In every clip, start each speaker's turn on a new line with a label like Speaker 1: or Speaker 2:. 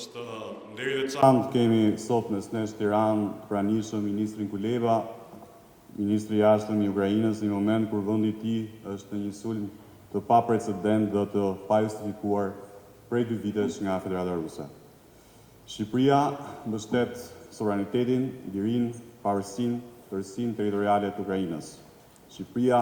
Speaker 1: është deri veçantë kemi sot mes nesh Tiranë, pranishëm Ministrin Kuleba, Ministri i Jashtme i Ukrainës, në moment kur vendi i tij është në një sulm të paprecedent dhe të pajustifikuar prej 2 vitesh nga Federata Ruse. Shqipëria mbështet sovranitetin, lirinë, pavarësinë, tërësinë territoriale të Ukrainës. Shqipëria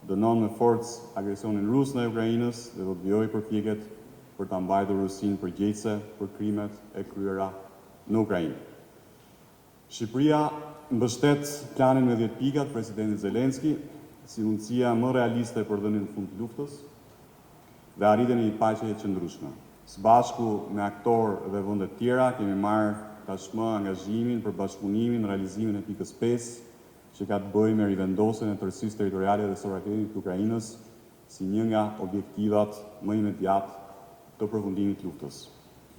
Speaker 1: dënon me forcë agresionin rus në Ukrainës dhe do të vijojë përpjekjet për ta mbajtur Rusinë përgjegjëse për krimet e kryera në Ukrainë. Shqipëria mbështet planin me 10 pika të presidentit Zelenski si mundësia më realiste për dhënien në fund të luftës dhe arritjen e një paqeje të qëndrueshme. Së bashku me aktorë dhe vende të tjera kemi marrë tashmë angazhimin për bashkëpunimin në realizimin e pikës 5 që ka të bëjë me rivendosjen e tërësisë territoriale dhe sovranitetit të Ukrainës si një nga objektivat më imediat të përfundimit të luftës.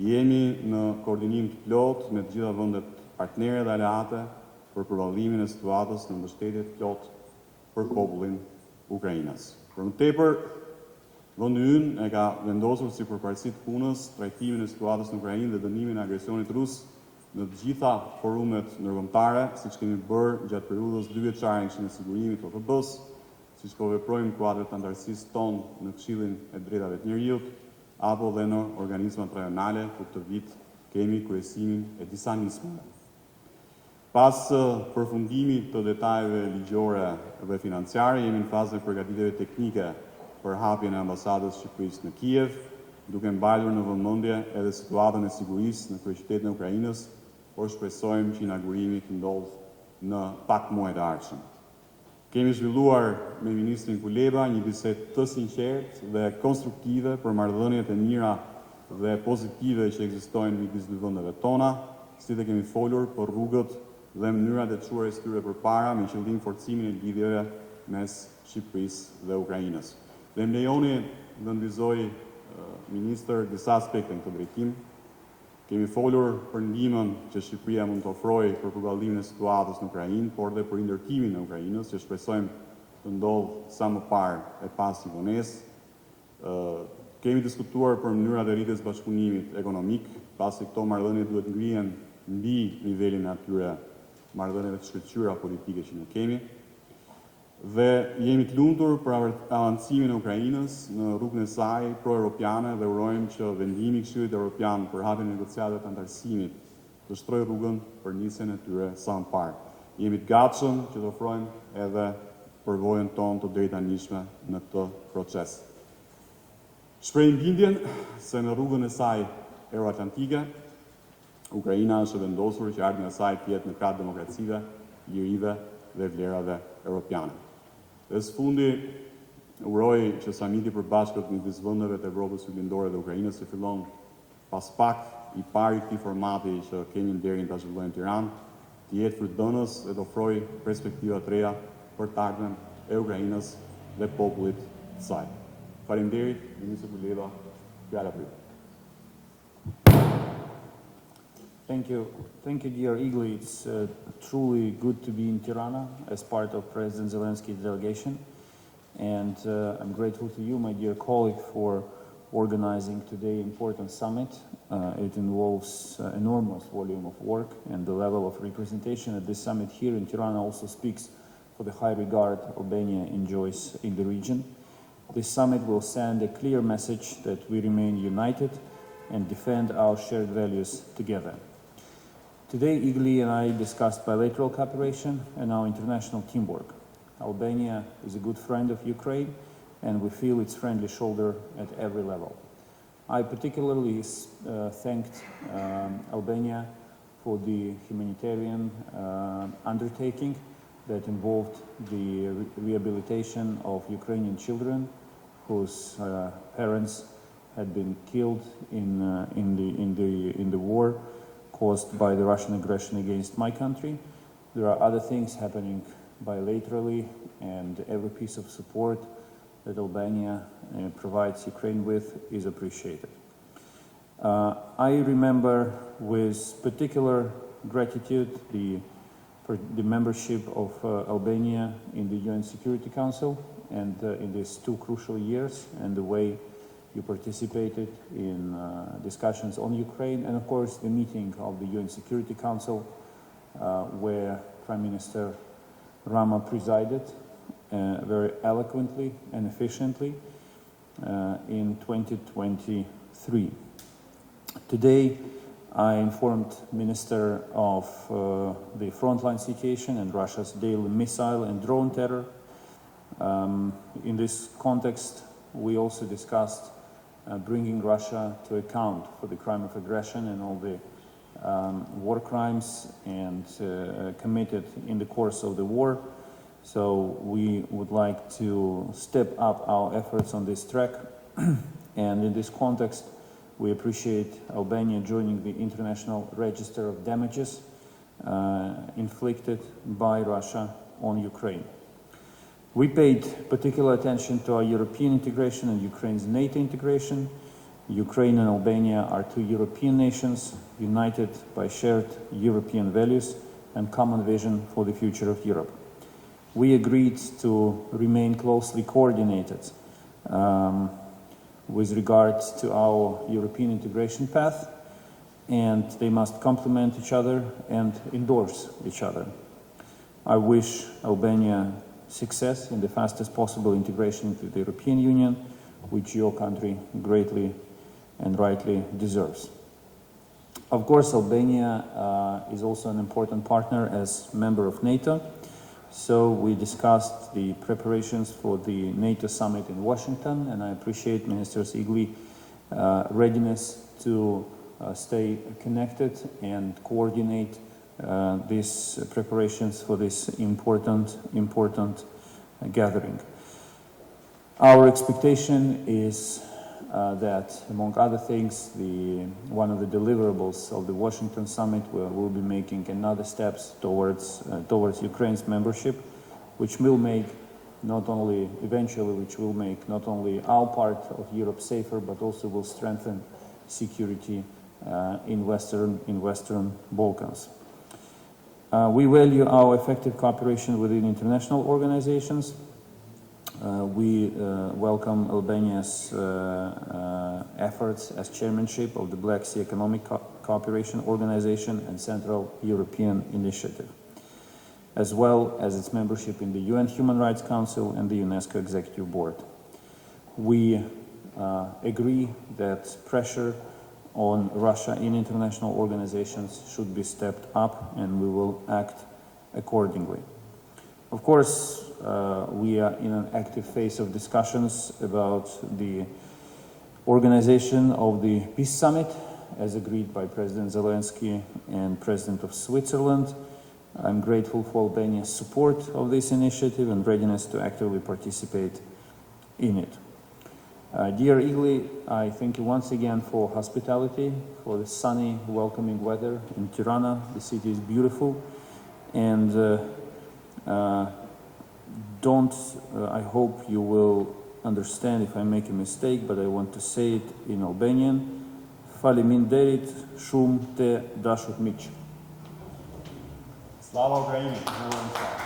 Speaker 1: Jemi në koordinim të plotë me të gjitha vendet partnere dhe aleate për përballimin e situatës në mbështetje të plotë për popullin Ukrainës. Për më tepër, vendi ynë e ka vendosur si përparësi të punës trajtimin e situatës në Ukrainë dhe dënimin e agresionit rus në të gjitha forumet ndërkombëtare, siç kemi bërë gjatë periudhës 2 vjeçare në Këshillin e Sigurimit të OKB-s, siç po veprojmë në kuadër të antarësisë tonë në Këshillin e Drejtave të Njerëzit, apo dhe në organizmat rajonale, ku këtë vit kemi kryesimin e disa nismave. Pas përfundimit të detajeve ligjore dhe financiare, jemi në fazën e përgatitjeve teknike për hapjen e ambasadës Shqipërisë në Kiev, duke mbajtur në vëmendje edhe situatën e sigurisë në kryeqytetin e Ukrainës, por shpresojmë që inaugurimi të ndodhë në pak muaj të ardhshëm. Kemi zhvilluar me Ministrin Kuleba një bisedë të sinqertë dhe konstruktive për marrëdhëniet e mira dhe pozitive që ekzistojnë midis dy vendeve tona, si dhe kemi folur për rrugët dhe mënyrat e çuarjes tyre përpara me qëllim forcimin e lidhjeve mes Shqipërisë dhe Ukrainës. Dhe më lejoni të ndëvizoj ministër disa aspekte në këtë drejtim. Kemi folur për ndihmën që Shqipëria mund të ofrojë për përballimin e situatës në Ukrainë, por dhe për ndërtimin e Ukrainës, që shpresojmë të ndodhë sa më parë e pas si vonesë. Kemi diskutuar për mënyrat e rritjes bashkëpunimit ekonomik, pasi këto marrëdhënie duhet ngrihen mbi nivelin e atyre marrëdhënieve të shkëlqyera politike që ne kemi. Dhe jemi të lumtur për avancimin e Ukrainës në rrugën e saj pro-evropiane dhe urojmë që vendimi i Këshillit Evropian për hapjen e negociatave të antarësimit të shtrojë rrugën për nisjen e tyre sa më parë. Jemi të gatshëm që të ofrojmë edhe përvojën tonë të drejtanishme në këtë proces. Shprehim bindjen se në rrugën e saj euroatlantike, Ukraina është vendosur që ardhmja e saj të jetë në krah demokracive, lirive dhe vlerave europiane. Dhe së fundi, uroj që samiti përbashkët midis vendeve të Evropës Juglindore dhe Ukrainës që fillon pas pak i pari këtij formati që kemi nderin ta zhvillojmë në Tiranë, të jetë frutëdhënës dhe të ofrojë perspektiva të reja për të ardhmen e Ukrainës dhe popullit të saj. Faleminderit, Ministri Kuleba, fjala për ju.
Speaker 2: Thank you, dear Igli. It's truly good to be in Tirana as part of President Zelensky's delegation. And I'm grateful to you, my dear colleague, for organizing today's important summit. It involves enormous volume of work, and the level of representation at this summit here in Tirana also speaks for the high regard Albania enjoys in the region. This summit will send a clear message that we remain united and defend our shared values together. Today, Igli and I discussed bilateral cooperation and our international teamwork. Albania is a good friend of Ukraine, and we feel its friendly shoulder at every level. I particularly thanked Albania for the humanitarian undertaking that involved the rehabilitation of Ukrainian children whose parents had been killed in the war caused by the Russian aggression against my country. There are other things happening bilaterally, and every piece of support that Albania provides Ukraine with is appreciated. I remember with particular gratitude the membership of Albania in the UN Security Council and in these 2 crucial years, and the way you participated in discussions on Ukraine, and of course the meeting of the UN Security Council, where Prime Minister Rama presided very eloquently and efficiently in 2023. Today, I informed Minister of the frontline situation and Russia's daily missile and drone terror. In this context, we also discussed bringing Russia to account for the crime of aggression and all the war crimes and committed in the course of the war. So we would like to step up our efforts on this track. And in this context, we appreciate Albania joining the International Register of Damages inflicted by Russia on Ukraine. We paid particular attention to our European integration and Ukraine's NATO integration. Ukraine and Albania are two European nations united by shared European values and common vision for the future of Europe. We agreed to remain closely coordinated with regards to our European integration path, and they must complement each other and endorse each other. I wish Albania success in the fastest possible integration into the European Union, which your country greatly and rightly deserves. Of course, Albania is also an important partner as member of NATO, so we discussed the preparations for the NATO summit in Washington, and I appreciate Minister's Igli readiness to stay connected and coordinate these preparations for this important gathering. Our expectation is that, among other things, one of the deliverables of the Washington summit will be making another steps towards Ukraine's membership, which will make not only our part of Europe safer, but also will strengthen security in Western Balkans. We value our effective cooperation within international organizations. We welcome Albania's efforts as chairmanship of the Black Sea Economic Cooperation Organization and Central European Initiative, as well as its membership in the UN Human Rights Council and the UNESCO Executive Board. We agree that pressure on Russia in international organizations should be stepped up, and we will act accordingly. Of course, we are in an active phase of discussions about the organization of the Peace Summit, as agreed by President Zelensky and President of Switzerland. I'm grateful for Albania's support of this initiative and readiness to actively participate in it. Dear Igli, I thank you once again for hospitality, for the sunny, welcoming weather in Tirana. The city is beautiful, and I hope you will understand if I make a mistake, but I want to say it in Albanian. Faleminderit shumë te dashur miq.
Speaker 1: Slava Ukraini!